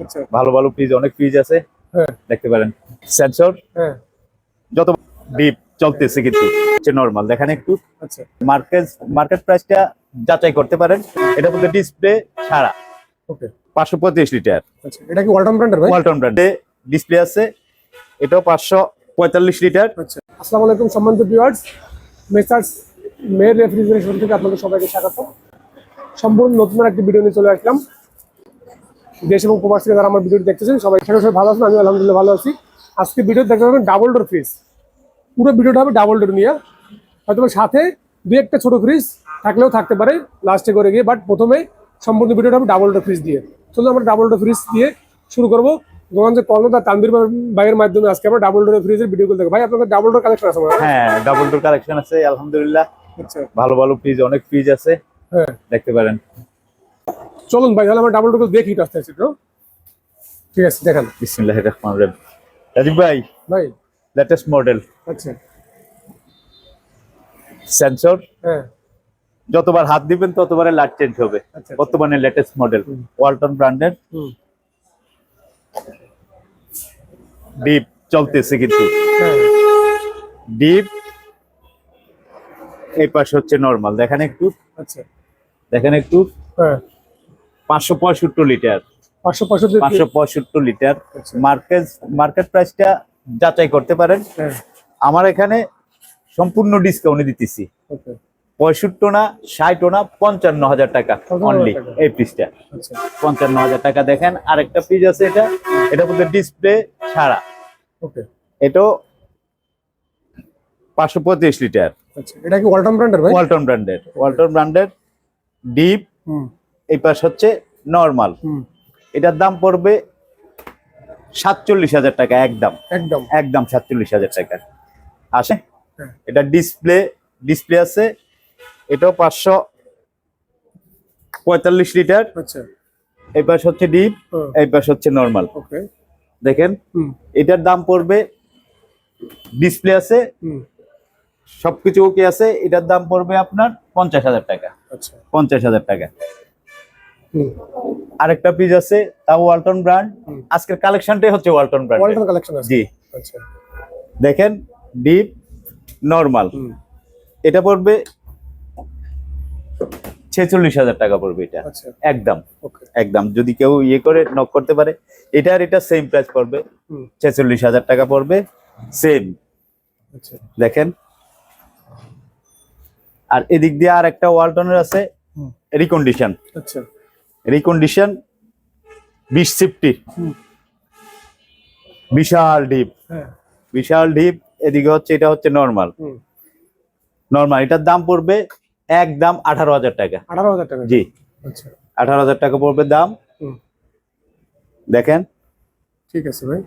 আচ্ছা ভালো ভালো ফ্রিজ, অনেক ফ্রিজ আছে, হ্যাঁ দেখতে পারেন। সেন্সর হ্যাঁ যত ডিপ চলতেছে কিন্তু নরমাল, দেখেন একটু আচ্ছা মার্কেট প্রাইসটা যাচাই করতে পারেন। এটা বলতে ডিসপ্লে ছাড়া ওকে 535 লিটার আচ্ছা এটা কি ওয়ালটন ব্র্যান্ডের ভাই? ওয়ালটন ব্র্যান্ডে ডিসপ্লে আছে, এটাও 545 লিটার। আচ্ছা আসসালামু আলাইকুম সম্মানিত ভিউয়ার্স, মেসার্স মের রেফ্রিজারেশন থেকে আপনাদের সবাইকে স্বাগত। সম্পূর্ণ নতুন একটি ভিডিও নিয়ে চলে আসলাম। দেশ এবং প্রবাস থেকে যারা আমার ভিডিওটি দেখতেছেন সবাই ভালো আছেন, আমি আলহামদুলিল্লাহ ভালো আছি। আজকে ভিডিও দেখতে পাবেন ডাবল ডোর ফ্রিজ, পুরো ভিডিওটা হবে ডাবল ডোর নিয়ে, হয়তো সাথে দুই একটা ছোট ফ্রিজ থাকলেও থাকতে পারে লাস্টে করে গিয়ে, বাট প্রথমে সম্পূর্ণ ভিডিওটা হবে ডাবল ডোর ফ্রিজ দিয়ে। চলুন আমরা ডাবল ডোর ফ্রিজ দিয়ে শুরু করবো। দোকানদার কর্ণধার তানভীর ভাইয়ের মাধ্যমে আজকে আমরা ডাবল ডোর ফ্রিজের ভিডিও করতে। ভাই আপনাদের ডাবল ডোর কালেকশন আছে? হ্যাঁ, ডাবল ডোর কালেকশন আছে আলহামদুলিল্লাহ। আচ্ছা ভালো ভালো ফ্রিজ, অনেক ফ্রিজ আছে, হ্যাঁ দেখতে পারেন। চলুন ভাই তাহলে আমরা ডাবল ডোর দেখি আস্তে আস্তে। ঠিক আছে দেখান। বিসমিল্লাহির রহমানির রহিম। রাজীব ভাই, ভাই লেটেস্ট মডেল আচ্ছা সেন্সর, হ্যাঁ যতবার হাত দিবেন ততবারে লাইট চেঞ্জ হবে। আচ্ছা বর্তমানে লেটেস্ট মডেল ওয়ালটন ব্র্যান্ডের, ডিপ চলতেছে কিন্তু হ্যাঁ ডিপ। এই পাশে হচ্ছে নরমাল, দেখেন একটু, আচ্ছা দেখেন একটু। হ্যাঁ 565 লিটার 565 লিটার। আচ্ছা। মার্কেট প্রাইসটা যাচাই করতে পারেন। হ্যাঁ আমার এখানে সম্পূর্ণ ডিসকাউন্টে দিতেছি। ওকে 65 না, 60 না, 55,000 টাকা 55,000 অনলি টাকা। এই পিসটা। আচ্ছা 55,000 টাকা। দেখেন আরেকটা পিস আছে, এটা বলতে ডিসপ্লে ছাড়া, ওকে এটাও 535 লিটার আচ্ছা এটা কি ওয়ালটন ব্র্যান্ডের ভাই? ওয়ালটন ব্র্যান্ডের ডিপ। এই পাশ হচ্ছে নরমাল। এটার দাম পড়বে 47,000 টাকা একদম একদম একদম 47,000 টাকা আসে। হ্যাঁ। এটা ডিসপ্লে আছে, এটাও 545 লিটার। আচ্ছা এই পাশ হচ্ছে ডিপ, এই পাশ হচ্ছে নরমাল। ওকে দেখেন এটার দাম পড়বে, ডিসপ্লে আছে, সবকিছু ওকে আছে, এটার দাম পড়বে আপনার 50,000 টাকা। আচ্ছা 50,000 টাকা। আরেকটা পিস আছে, তাও ওয়ালটন ব্র্যান্ড। আজকের কালেকশনটাই হচ্ছে ওয়ালটন ব্র্যান্ড। ওয়ালটন কালেকশন আছে জি আচ্ছা দেখেন, ডিপ নরমাল, এটা পড়বে 46,000 টাকা পড়বে এটা আচ্ছা একদম ওকে একদম। যদি কেউ ইয়ে করে নক করতে পারে, এটা সেম প্রাইস পড়বে, 46,000 টাকা পড়বে সেম। আচ্ছা দেখেন, আর এদিক দিয়ে আর একটা ওয়ালটনের আছে রিকন্ডিশন। আচ্ছা 2050, বিশাল ডিপ, হ্যাঁ বিশাল ডিপ। এদিকে হচ্ছে, এটা হচ্ছে নরমাল। এটার দাম পড়বে একদম 18,000 টাকা। 18,000 টাকা জি আচ্ছা 18,000 টাকা পড়বে দাম। দেখেন ঠিক আছে ভাই